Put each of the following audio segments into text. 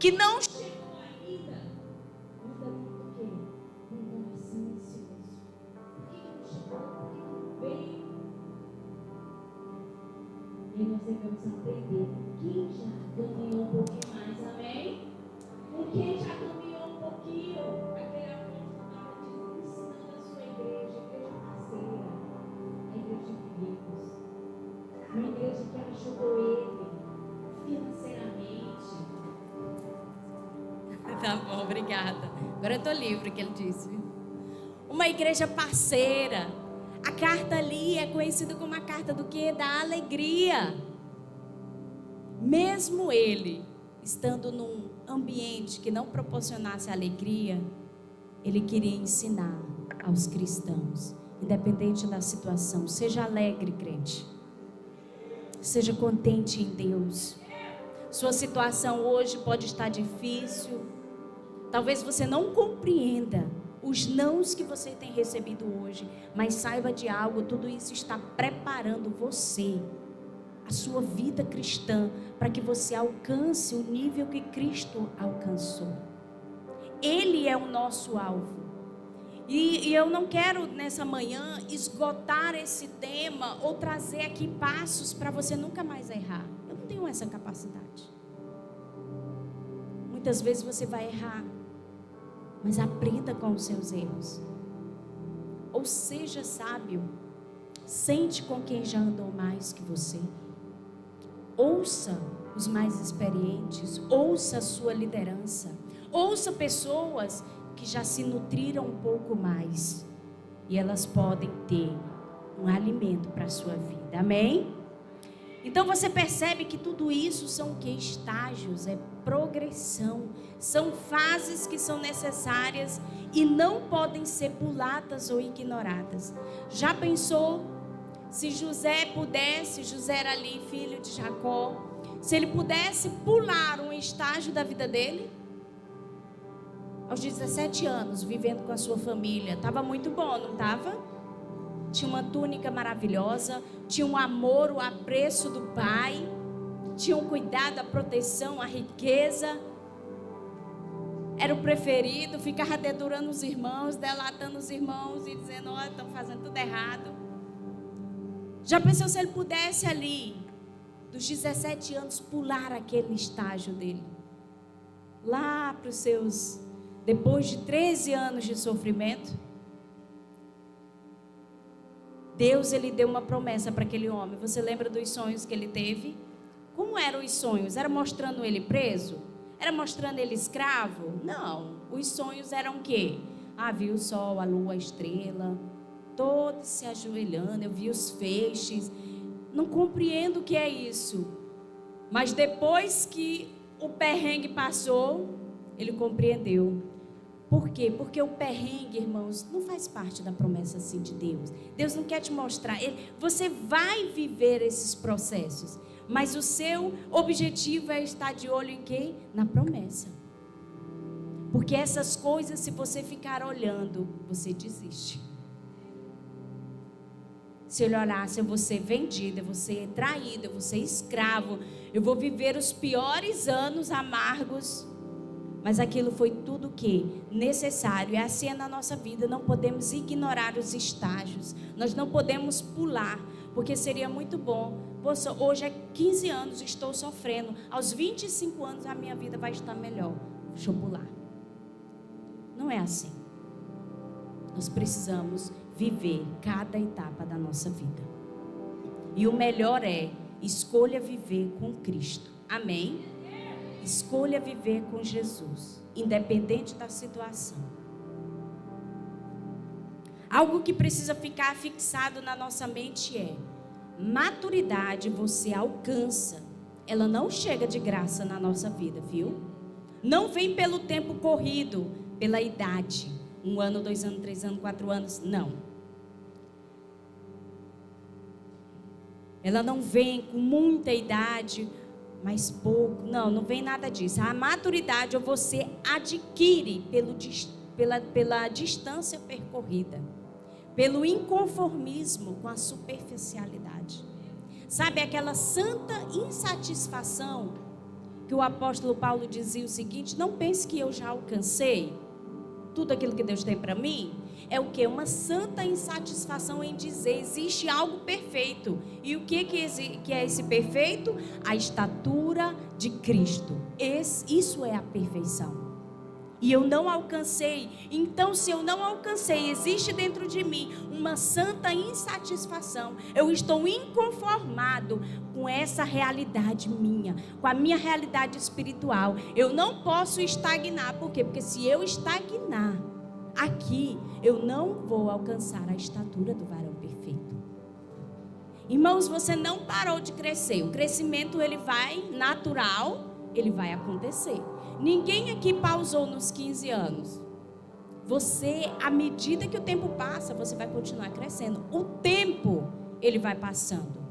que não chegou ainda, anda o quê? Um coração ansioso. Por que não chegou? Por que não veio? E nós devemos aprender. Quem já caminhou um pouquinho mais, amém? Quem já caminhou um pouquinho? Aquele apóstolo estava ensinando a sua igreja parceira, a igreja de ricos, uma igreja que ajudou ele financeiramente. Tá bom, obrigada. Agora eu estou livre, que ele disse. Uma igreja parceira. A carta ali é conhecida como a carta do quê? Da alegria. Mesmo ele estando num ambiente que não proporcionasse alegria, ele queria ensinar aos cristãos, independente da situação, seja alegre, crente. Seja contente em Deus. Sua situação hoje pode estar difícil. Talvez você não compreenda os nãos que você tem recebido hoje, mas saiba de algo, tudo isso está preparando você, a sua vida cristã, para que você alcance o nível que Cristo alcançou. Ele é o nosso alvo. E eu não quero nessa manhã esgotar esse tema ou trazer aqui passos para você nunca mais errar. Eu não tenho essa capacidade. Muitas vezes você vai errar, mas aprenda com os seus erros. Ou seja sábio, sente com quem já andou mais que você. Ouça os mais experientes, ouça a sua liderança, ouça pessoas que já se nutriram um pouco mais, e elas podem ter um alimento para a sua vida, amém? Então você percebe que tudo isso são o que? Estágios, é progressão, são fases que são necessárias e não podem ser puladas ou ignoradas. Já pensou se José pudesse, José era ali filho de Jacó, se ele pudesse pular um estágio da vida dele? Aos 17 anos, vivendo com a sua família, estava muito bom, não estava? Tinha uma túnica maravilhosa, tinha um amor, o apreço do pai, tinha um cuidado, a proteção, a riqueza. Era o preferido, ficava dedurando os irmãos, delatando os irmãos e dizendo, olha, estão fazendo tudo errado. Já pensou se ele pudesse ali, dos 17 anos, pular aquele estágio dele? Lá para os seus... Depois de 13 anos de sofrimento, Deus, ele deu uma promessa para aquele homem. Você lembra dos sonhos que ele teve? Como eram os sonhos? Era mostrando ele preso? Era mostrando ele escravo? Não. Os sonhos eram o quê? Viu o sol, a lua, a estrela, todos se ajoelhando. Eu vi os feixes. Não compreendo o que é isso. Mas depois que o perrengue passou, ele compreendeu. Por quê? Porque o perrengue, irmãos, não faz parte da promessa assim de Deus. Deus não quer te mostrar. Você vai viver esses processos, mas o seu objetivo é estar de olho em quê? Na promessa. Porque essas coisas, se você ficar olhando, você desiste. Se ele olhasse, eu vou ser vendida, eu vou ser traída, eu vou ser escravo, eu vou viver os piores anos amargos. Mas aquilo foi tudo o que? Necessário. E assim é na nossa vida. Não podemos ignorar os estágios. Nós não podemos pular. Porque seria muito bom. Poxa, hoje é 15 anos, estou sofrendo. Aos 25 anos a minha vida vai estar melhor. Deixa eu pular. Não é assim. Nós precisamos viver cada etapa da nossa vida. E o melhor é, escolha viver com Cristo. Amém? Escolha viver com Jesus, independente da situação. Algo que precisa ficar fixado na nossa mente é: maturidade você alcança. Ela não chega de graça na nossa vida, viu? Não vem pelo tempo corrido, pela idade. 1 ano, 2 anos, 3 anos, 4 anos, não. Ela não vem com muita idade, mas pouco, não vem nada disso. A maturidade você adquire pela distância percorrida, pelo inconformismo com a superficialidade. Sabe aquela santa insatisfação que que o apóstolo Paulo dizia o seguinte: não pense que eu já alcancei tudo aquilo que Deus tem para mim. É o que? Uma santa insatisfação em dizer, existe algo perfeito. E o que é esse perfeito? A estatura de Cristo. Isso é a perfeição. E eu não alcancei. Então, se eu não alcancei, existe dentro de mim uma santa insatisfação. Eu estou inconformado com essa realidade minha, com a minha realidade espiritual. Eu não posso estagnar. Por quê? Porque se eu estagnar aqui, eu não vou alcançar a estatura do varão perfeito. Irmãos, você não parou de crescer. O crescimento, ele vai natural, ele vai acontecer. Ninguém aqui pausou nos 15 anos. Você, à medida que o tempo passa, você vai continuar crescendo. O tempo, ele vai passando.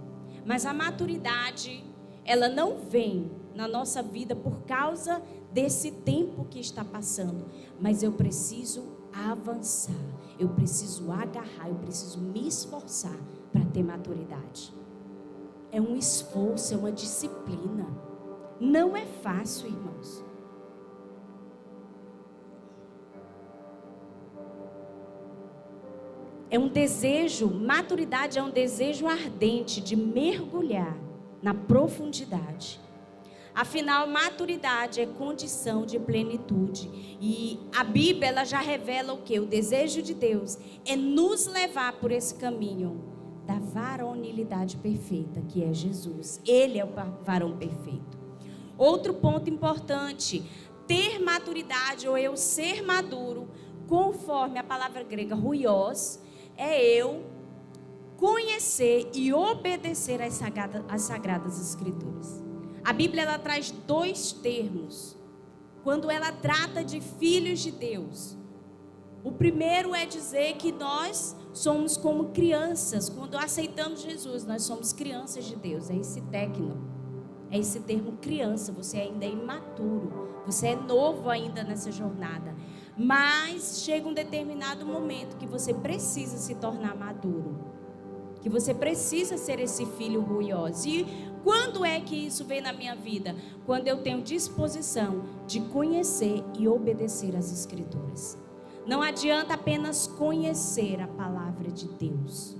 Mas a maturidade, ela não vem na nossa vida por causa desse tempo que está passando. Mas eu preciso avançar. Eu preciso agarrar, eu preciso me esforçar para ter maturidade. É um esforço, é uma disciplina. Não é fácil, irmãos. É um desejo, maturidade é um desejo ardente de mergulhar na profundidade. Afinal, maturidade é condição de plenitude. E a Bíblia, ela já revela o quê? O desejo de Deus é nos levar por esse caminho da varonilidade perfeita, que é Jesus. Ele é o varão perfeito. Outro ponto importante, ter maturidade ou eu ser maduro, conforme a palavra grega huios, é eu conhecer e obedecer às sagradas escrituras. A Bíblia, ela traz dois termos quando ela trata de filhos de Deus. O primeiro é dizer que nós somos como crianças. Quando aceitamos Jesus, nós somos crianças de Deus. É esse é esse termo criança. Você ainda é imaturo, você é novo ainda nessa jornada. Mas chega um determinado momento que você precisa se tornar maduro, que você precisa ser esse filho ruioso. E quando é que isso vem na minha vida? Quando eu tenho disposição de conhecer e obedecer às Escrituras. Não adianta apenas conhecer a palavra de Deus.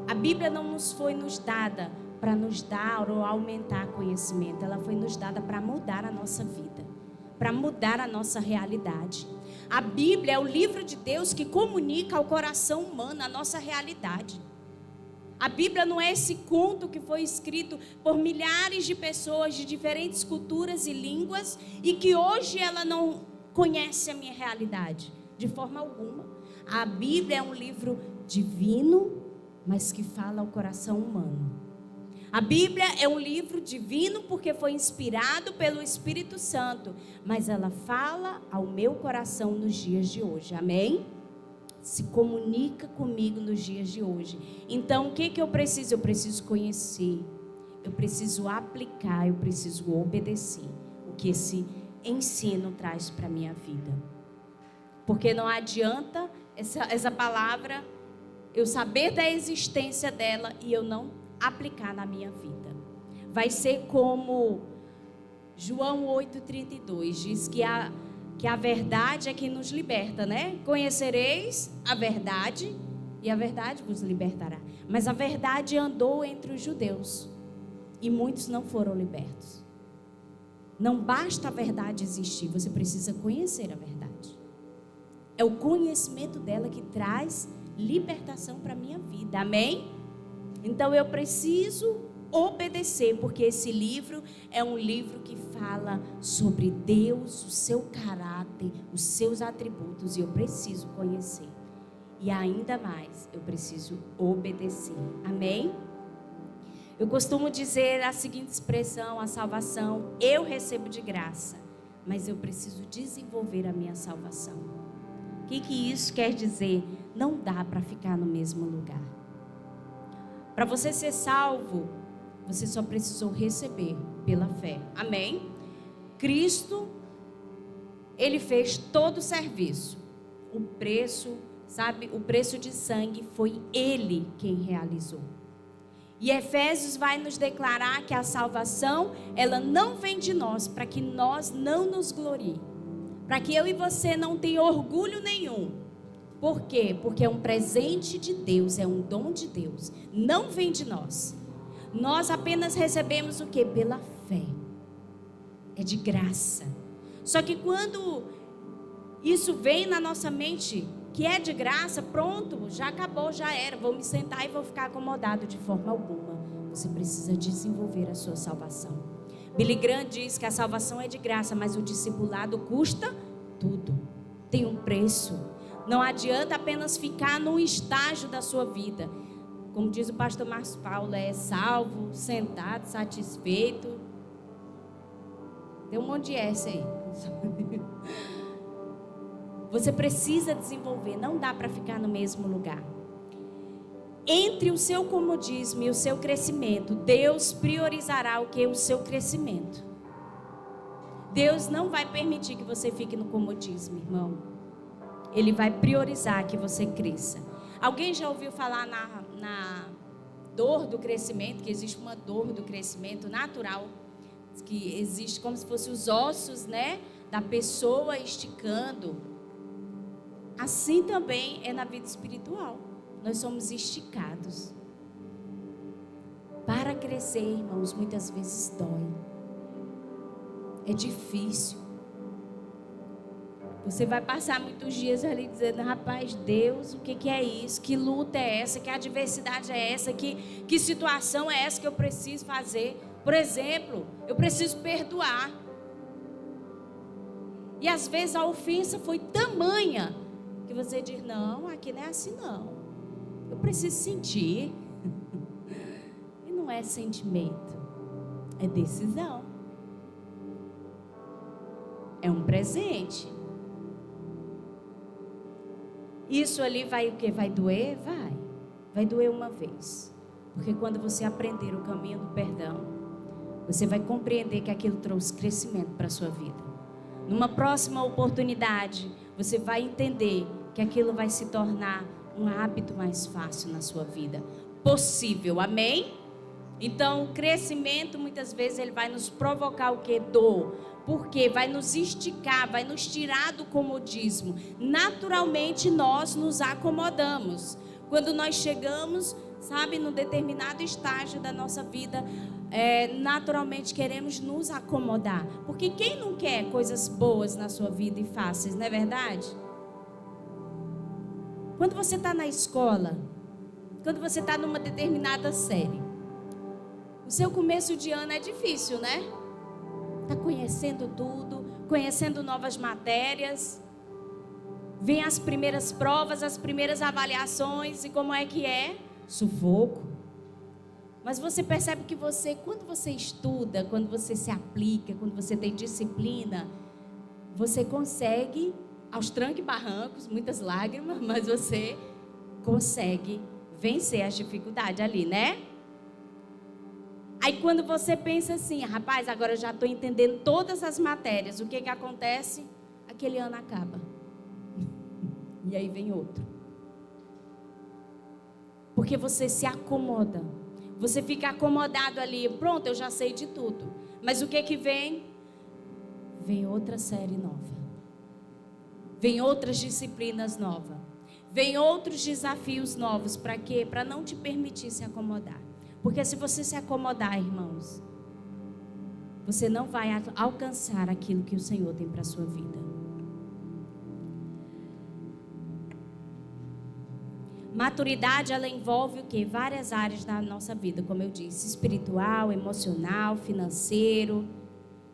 A Bíblia não nos foi dada para nos dar ou aumentar conhecimento. Ela foi nos dada para mudar a nossa vida, para mudar a nossa realidade. A Bíblia é o livro de Deus que comunica ao coração humano a nossa realidade. A Bíblia não é esse conto que foi escrito por milhares de pessoas de diferentes culturas e línguas e que hoje ela não conhece a minha realidade de forma alguma. A Bíblia é um livro divino, mas que fala ao coração humano. A Bíblia é um livro divino porque foi inspirado pelo Espírito Santo, mas ela fala ao meu coração nos dias de hoje. Amém? Se comunica comigo nos dias de hoje. Então, o que eu preciso? Eu preciso conhecer, eu preciso aplicar, eu preciso obedecer o que esse ensino traz para a minha vida. Porque não adianta essa palavra, eu saber da existência dela e eu não aplicar na minha vida. Vai ser como João 8,32 diz que a verdade é que nos liberta, né? Conhecereis a verdade e a verdade vos libertará. Mas a verdade andou entre os judeus e muitos não foram libertos. Não basta a verdade existir, você precisa conhecer a verdade. É o conhecimento dela que traz libertação para a minha vida. Amém? Então eu preciso obedecer, porque esse livro é um livro que fala sobre Deus, o seu caráter, os seus atributos, e eu preciso conhecer. E ainda mais, eu preciso obedecer. Amém? Eu costumo dizer a seguinte expressão: a salvação eu recebo de graça, mas eu preciso desenvolver a minha salvação. O que isso quer dizer? Não dá para ficar no mesmo lugar. Para você ser salvo, você só precisou receber pela fé. Amém? Cristo, Ele fez todo o serviço. O preço, sabe? O preço de sangue foi Ele quem realizou. E Efésios vai nos declarar que a salvação, ela não vem de nós, para que nós não nos glorie. Para que eu e você não tenham orgulho nenhum. Por quê? Porque é um presente de Deus, é um dom de Deus. Não vem de nós. Nós apenas recebemos o quê? Pela fé. É de graça. Só que quando isso vem na nossa mente, que é de graça, pronto, já acabou, já era. Vou me sentar e vou ficar acomodado de forma alguma. Você precisa desenvolver a sua salvação. Billy Graham diz que a salvação é de graça, mas o discipulado custa tudo. Tem um preço. Não adianta apenas ficar num estágio da sua vida. Como diz o pastor Marcos Paulo, é salvo, sentado, satisfeito. Tem um monte de essa aí. Você precisa desenvolver, não dá para ficar no mesmo lugar. Entre o seu comodismo e o seu crescimento, Deus priorizará o que? O seu crescimento. Deus não vai permitir que você fique no comodismo, irmão. Ele vai priorizar que você cresça. Alguém já ouviu falar na dor do crescimento, que existe uma dor do crescimento natural, que existe como se fossem os ossos, né, da pessoa esticando. Assim também é na vida espiritual. Nós somos esticados. Para crescer, irmãos, muitas vezes dói. É difícil. Você vai passar muitos dias ali dizendo: rapaz, Deus, o que é isso? Que luta é essa? Que adversidade é essa? Que situação é essa que eu preciso fazer? Por exemplo, eu preciso perdoar. E às vezes a ofensa foi tamanha que você diz: não, aqui não é assim não. Eu preciso sentir. E não é sentimento, é decisão. É um presente. Isso ali vai o quê? Vai doer? Vai doer uma vez. Porque quando você aprender o caminho do perdão, você vai compreender que aquilo trouxe crescimento para a sua vida. Numa próxima oportunidade, você vai entender que aquilo vai se tornar um hábito mais fácil na sua vida. Possível, amém? Então, o crescimento, muitas vezes, ele vai nos provocar o quê? Dor. Porque vai nos esticar, vai nos tirar do comodismo. Naturalmente, nós nos acomodamos. Quando nós chegamos, sabe, num determinado estágio da nossa vida, naturalmente queremos nos acomodar. Porque quem não quer coisas boas na sua vida e fáceis, não é verdade? Quando você está na escola, quando você está numa determinada série, o seu começo de ano é difícil, né? Está conhecendo tudo, conhecendo novas matérias. Vem as primeiras provas, as primeiras avaliações. E como é que é? Sufoco. Mas você percebe que quando você estuda, quando você se aplica, quando você tem disciplina, você consegue, aos trancos e barrancos, muitas lágrimas, mas você consegue vencer as dificuldades ali, né? Aí quando você pensa assim: rapaz, agora eu já estou entendendo todas as matérias, o que acontece? Aquele ano acaba. E aí vem outro. Porque você se acomoda. Você fica acomodado ali. Pronto, eu já sei de tudo. Mas o que vem? Vem outra série nova. Vem outras disciplinas novas. Vem outros desafios novos. Para quê? Para não te permitir se acomodar. Porque se você se acomodar, irmãos, você não vai alcançar aquilo que o Senhor tem para a sua vida. Maturidade, ela envolve o quê? Várias áreas da nossa vida, como eu disse: espiritual, emocional, financeiro.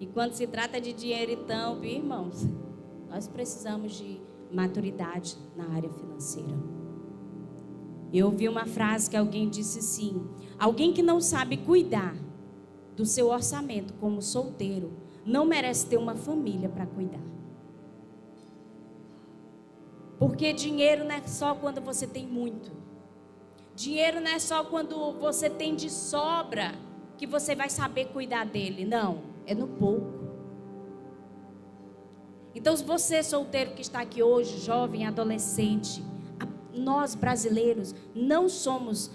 E quando se trata de dinheiro, então, viu, irmãos, nós precisamos de maturidade na área financeira. Eu ouvi uma frase que alguém disse assim: alguém que não sabe cuidar do seu orçamento como solteiro não merece ter uma família para cuidar. Porque dinheiro não é só quando você tem muito. Dinheiro não é só quando você tem de sobra que você vai saber cuidar dele. Não, é no pouco. Então, se você solteiro que está aqui hoje, jovem, adolescente, nós brasileiros não somos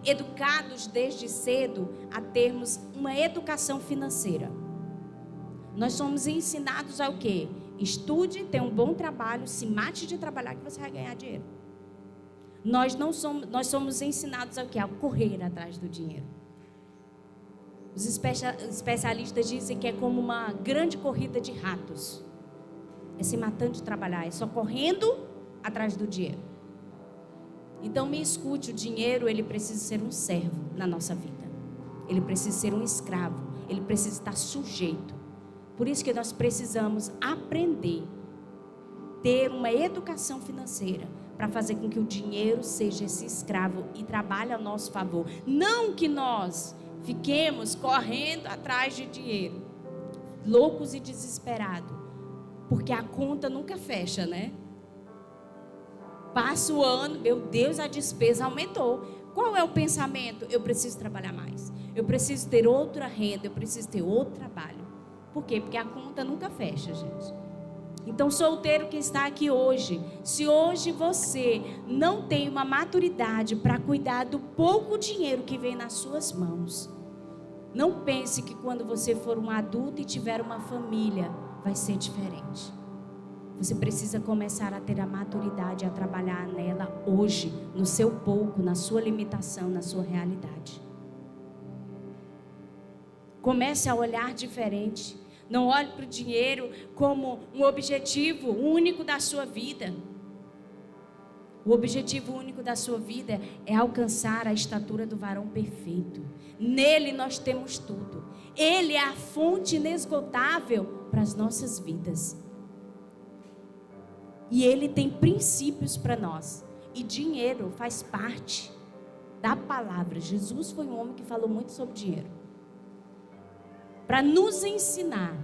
educados desde cedo a termos uma educação financeira. Nós somos ensinados ao quê? Estude, tenha um bom trabalho, se mate de trabalhar que você vai ganhar dinheiro. Nós somos ensinados ao quê? A correr atrás do dinheiro. Os especialistas dizem que é como uma grande corrida de ratos. É se matando de trabalhar, é só correndo atrás do dinheiro. Então me escute, o dinheiro ele precisa ser um servo na nossa vida. Ele precisa ser um escravo, ele precisa estar sujeito. Por isso que nós precisamos aprender, ter uma educação financeira, para fazer com que o dinheiro seja esse escravo e trabalhe a nosso favor. Não que nós fiquemos correndo atrás de dinheiro, loucos e desesperados, porque a conta nunca fecha, né? Passa o ano, meu Deus, a despesa aumentou. Qual é o pensamento? Eu preciso trabalhar mais, eu preciso ter outra renda, eu preciso ter outro trabalho. Por quê? Porque a conta nunca fecha, gente. Então, solteiro que está aqui hoje, se hoje você não tem uma maturidade para cuidar do pouco dinheiro que vem nas suas mãos, não pense que quando você for um adulto e tiver uma família, vai ser diferente. Você precisa começar a ter a maturidade, a trabalhar nela hoje, no seu pouco, na sua limitação, na sua realidade. Comece a olhar diferente. Não olhe para o dinheiro como um objetivo único da sua vida. O objetivo único da sua vida é alcançar a estatura do varão perfeito. Nele nós temos tudo. Ele é a fonte inesgotável para as nossas vidas. E ele tem princípios para nós. E dinheiro faz parte da palavra. Jesus foi um homem que falou muito sobre dinheiro. Para nos ensinar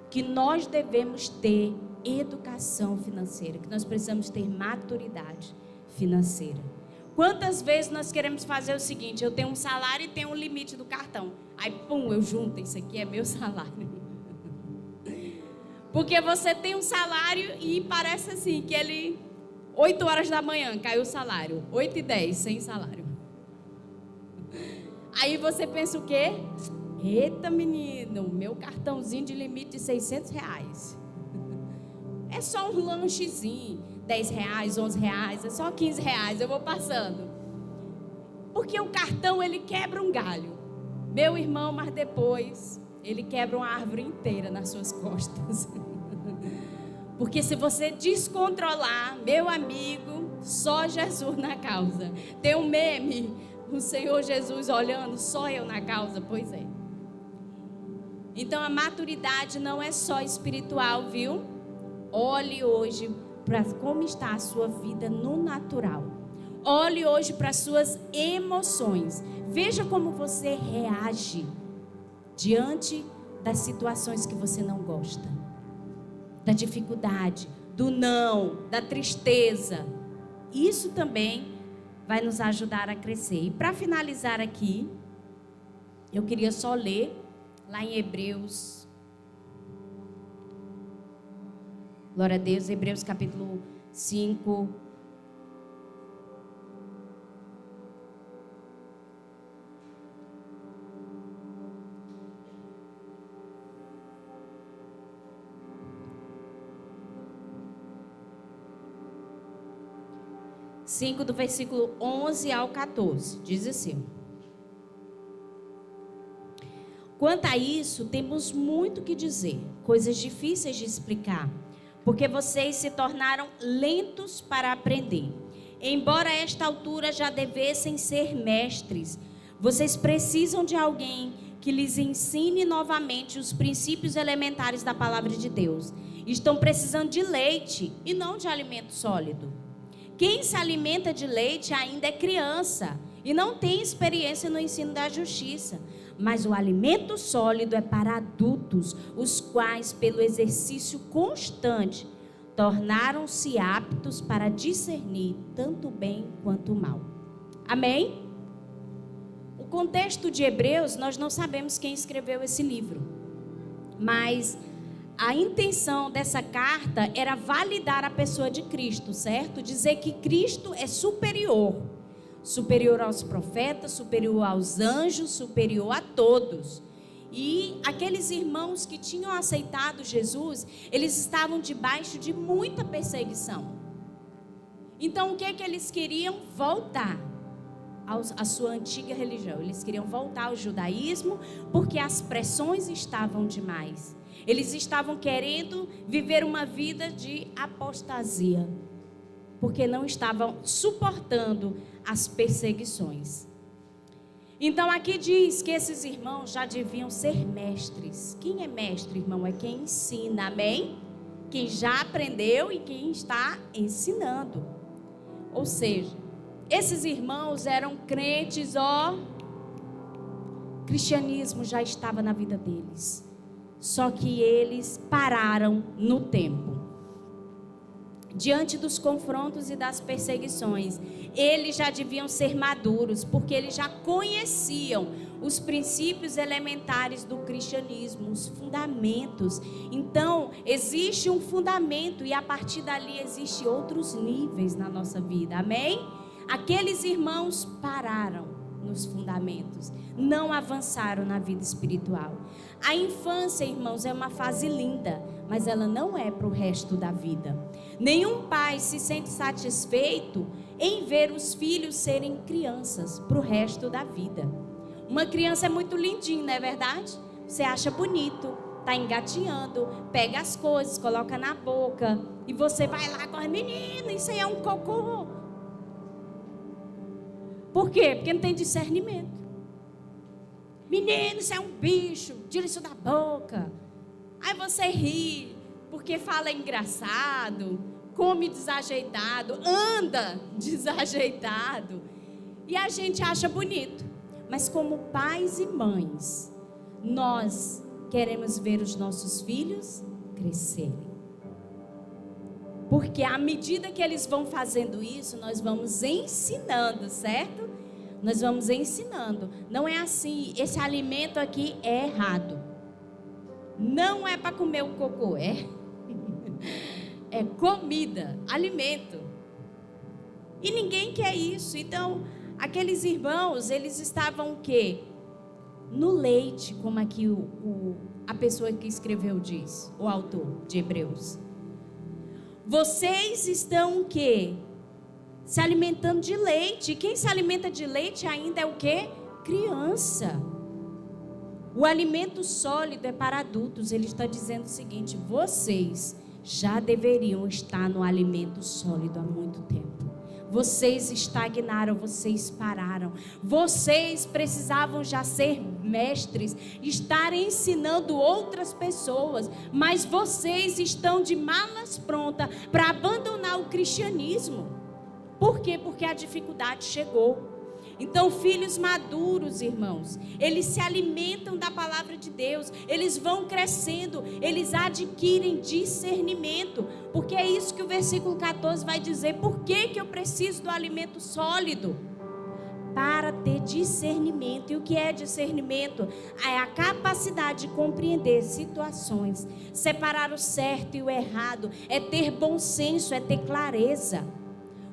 que nós devemos ter educação financeira, que nós precisamos ter maturidade financeira. Quantas vezes nós queremos fazer o seguinte: eu tenho um salário e tenho um limite do cartão. Aí, pum, eu junto, isso aqui é meu salário. Porque você tem um salário e parece assim, que ele, 8 horas da manhã, caiu o salário, 8h10, sem salário. Aí você pensa o quê? Eita, menino, meu cartãozinho de limite de R$600. É só um lanchezinho, R$10, R$11, é só R$15, eu vou passando. Porque o cartão, ele quebra um galho. Meu irmão, mas depois, ele quebra uma árvore inteira nas suas costas. Porque se você descontrolar, meu amigo, só Jesus na causa. Tem um meme, o Senhor Jesus olhando, só eu na causa, pois é. Então a maturidade não é só espiritual, viu? Olhe hoje para como está a sua vida no natural. Olhe hoje para as suas emoções. Veja como você reage diante das situações que você não gosta. Da dificuldade, do não, da tristeza. Isso também vai nos ajudar a crescer. E para finalizar aqui, eu queria só ler lá em Hebreus, glória a Deus, Hebreus capítulo 5, do versículo 11 ao 14, diz assim: quanto a isso, temos muito que dizer, coisas difíceis de explicar, porque vocês se tornaram lentos para aprender. Embora a esta altura já devessem ser mestres, vocês precisam de alguém que lhes ensine novamente os princípios elementares da palavra de Deus. Estão precisando de leite e não de alimento sólido. Quem se alimenta de leite ainda é criança e não tem experiência no ensino da justiça. Mas o alimento sólido é para adultos, os quais, pelo exercício constante, tornaram-se aptos para discernir tanto o bem quanto o mal. Amém? O contexto de Hebreus, nós não sabemos quem escreveu esse livro. Mas a intenção dessa carta era validar a pessoa de Cristo, certo? Dizer que Cristo é superior. Superior aos profetas, superior aos anjos, superior a todos. E aqueles irmãos que tinham aceitado Jesus, eles estavam debaixo de muita perseguição. Então o que eles queriam? Voltar à sua antiga religião. Eles queriam voltar ao judaísmo, porque as pressões estavam demais. Eles estavam querendo viver uma vida de apostasia, porque não estavam suportando as perseguições. Então aqui diz que esses irmãos já deviam ser mestres. Quem é mestre, irmão? É quem ensina, amém? Quem já aprendeu e quem está ensinando. Ou seja, esses irmãos eram crentes, cristianismo já estava na vida deles. Só que eles pararam no tempo. Diante dos confrontos e das perseguições, eles já deviam ser maduros, porque eles já conheciam os princípios elementares do cristianismo, os fundamentos. Então, existe um fundamento e a partir dali existem outros níveis na nossa vida, amém? Aqueles irmãos pararam nos fundamentos, não avançaram na vida espiritual. A infância, irmãos, é uma fase linda, mas ela não é para o resto da vida. Nenhum pai se sente satisfeito em ver os filhos serem crianças para o resto da vida. Uma criança é muito lindinho, não é verdade? Você acha bonito, está engatinhando, pega as coisas, coloca na boca, e você vai lá com a menina, isso aí é um cocô. Por quê? Porque não tem discernimento. Menino, isso é um bicho, tira isso da boca. Aí você ri, porque fala engraçado, come desajeitado, anda desajeitado. E a gente acha bonito. Mas como pais e mães, nós queremos ver os nossos filhos crescerem. Porque à medida que eles vão fazendo isso, nós vamos ensinando, certo? Nós vamos ensinando. Não é assim, esse alimento aqui é errado. Não é para comer o cocô, é comida, alimento. E ninguém quer isso. Então, aqueles irmãos, eles estavam o quê? No leite, como aqui a pessoa que escreveu diz, o autor de Hebreus. Vocês estão o quê? Se alimentando de leite. Quem se alimenta de leite ainda é o quê? Criança. O alimento sólido é para adultos. Ele está dizendo o seguinte: vocês já deveriam estar no alimento sólido há muito tempo. Vocês estagnaram, vocês pararam. Vocês precisavam já ser mestres, estar ensinando outras pessoas. Mas vocês estão de malas prontas para abandonar o cristianismo. Por quê? Porque a dificuldade chegou. Então, filhos maduros, irmãos, eles se alimentam da palavra de Deus, eles vão crescendo, eles adquirem discernimento, porque é isso que o versículo 14 vai dizer. Por que eu preciso do alimento sólido? Para ter discernimento. E o que é discernimento? É a capacidade de compreender situações, separar o certo e o errado, é ter bom senso, é ter clareza.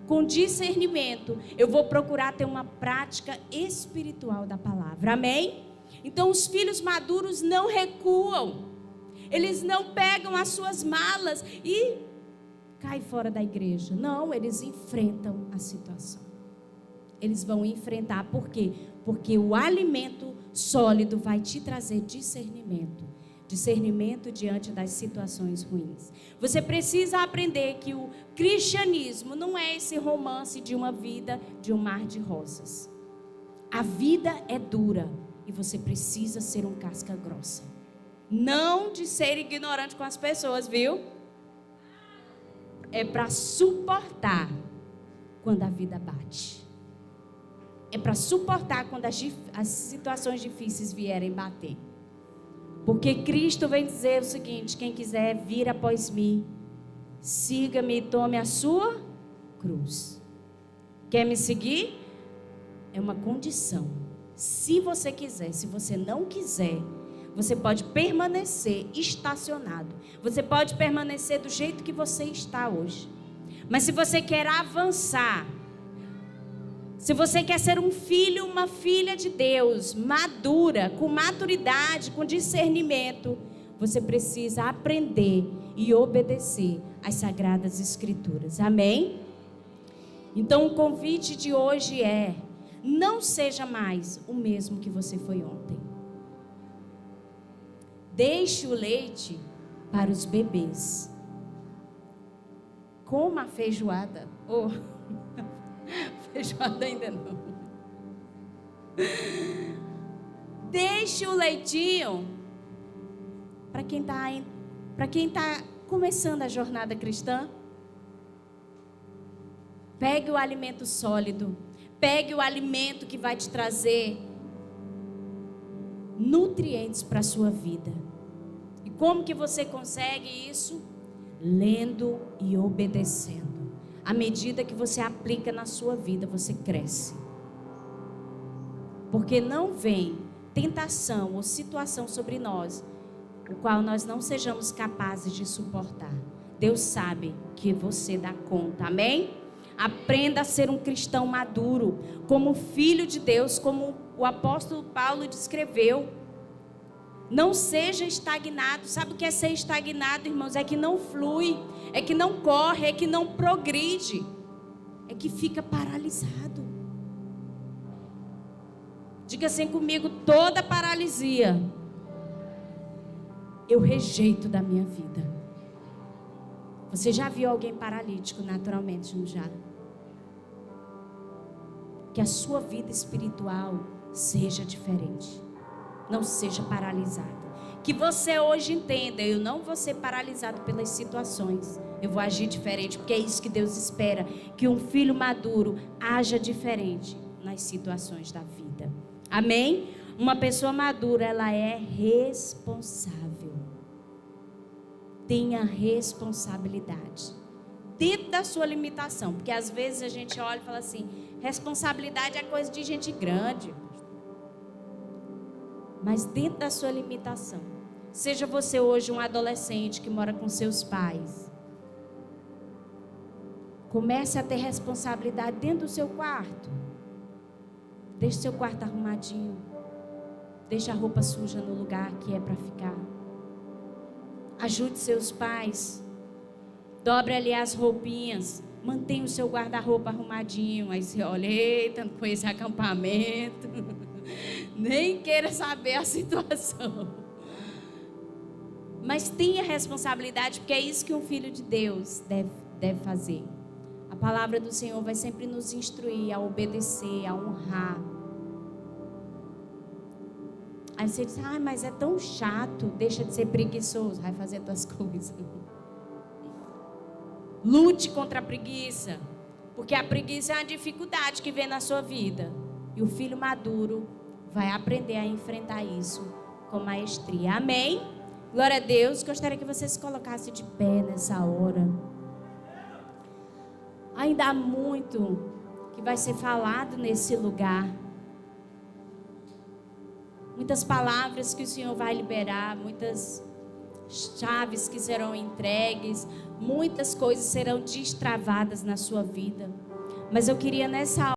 Com discernimento, eu vou procurar ter uma prática espiritual da palavra. Amém? Então, os filhos maduros não recuam. Eles não pegam as suas malas e caem fora da igreja. Não, eles enfrentam a situação. Eles vão enfrentar. Por quê? Porque o alimento sólido vai te trazer discernimento. Discernimento diante das situações ruins. Você precisa aprender que o cristianismo não é esse romance de uma vida de um mar de rosas. A vida é dura e você precisa ser um casca grossa. Não de ser ignorante com as pessoas, viu? É para suportar quando a vida bate. É para suportar quando as situações difíceis vierem bater. Porque Cristo vem dizer o seguinte: quem quiser vir após mim, siga-me e tome a sua cruz. Quer me seguir? É uma condição. Se você quiser. Se você não quiser, Você pode permanecer estacionado. Você pode permanecer do jeito que você está hoje. Mas se você quer avançar, se você quer ser um filho, uma filha de Deus, madura, com maturidade, com discernimento, você precisa aprender e obedecer às Sagradas Escrituras. Amém? Então o convite de hoje é: não seja mais o mesmo que você foi ontem. Deixe o leite para os bebês. Coma a feijoada. Oh, feijoada ainda não. Deixe o leitinho para quem está começando a jornada cristã. Pegue o alimento sólido. Pegue o alimento que vai te trazer nutrientes para a sua vida. E como que você consegue isso? Lendo e obedecendo. À medida que você aplica na sua vida, você cresce. Porque não vem tentação ou situação sobre nós, o qual nós não sejamos capazes de suportar. Deus sabe que você dá conta, amém? Aprenda a ser um cristão maduro, como filho de Deus, como o apóstolo Paulo descreveu. Não seja estagnado. Sabe o que é ser estagnado, irmãos? É que não flui, é que não corre, é que não progride, é que fica paralisado. Diga assim comigo: toda paralisia eu rejeito da minha vida. Você já viu alguém paralítico naturalmente, não já? Que a sua vida espiritual seja diferente. Não seja paralisado. Que você hoje entenda: eu não vou ser paralisado pelas situações. Eu vou agir diferente, porque é isso que Deus espera. Que um filho maduro haja diferente nas situações da vida. Amém? Uma pessoa madura, ela é responsável. Tenha responsabilidade. Dentro da sua limitação. Porque às vezes a gente olha e fala assim: responsabilidade é coisa de gente grande. Mas dentro da sua limitação. Seja você hoje um adolescente que mora com seus pais. Comece a ter responsabilidade dentro do seu quarto. Deixe seu quarto arrumadinho. Deixe a roupa suja no lugar que é para ficar. Ajude seus pais. Dobre ali as roupinhas. Mantenha o seu guarda-roupa arrumadinho. Aí você olha: eita, não conhece acampamento. Nem queira saber a situação. Mas tenha responsabilidade, porque é isso que um filho de Deus deve fazer. A palavra do Senhor vai sempre nos instruir a obedecer, a honrar. Aí você diz: ah, mas é tão chato. Deixa de ser preguiçoso, vai fazer tuas coisas. Lute contra a preguiça, porque a preguiça é uma dificuldade que vem na sua vida. E o filho maduro vai aprender a enfrentar isso com maestria. Amém? Glória a Deus. Gostaria que você se colocasse de pé nessa hora. Ainda há muito que vai ser falado nesse lugar. Muitas palavras que o Senhor vai liberar, muitas chaves que serão entregues, muitas coisas serão destravadas na sua vida. Mas eu queria nessa hora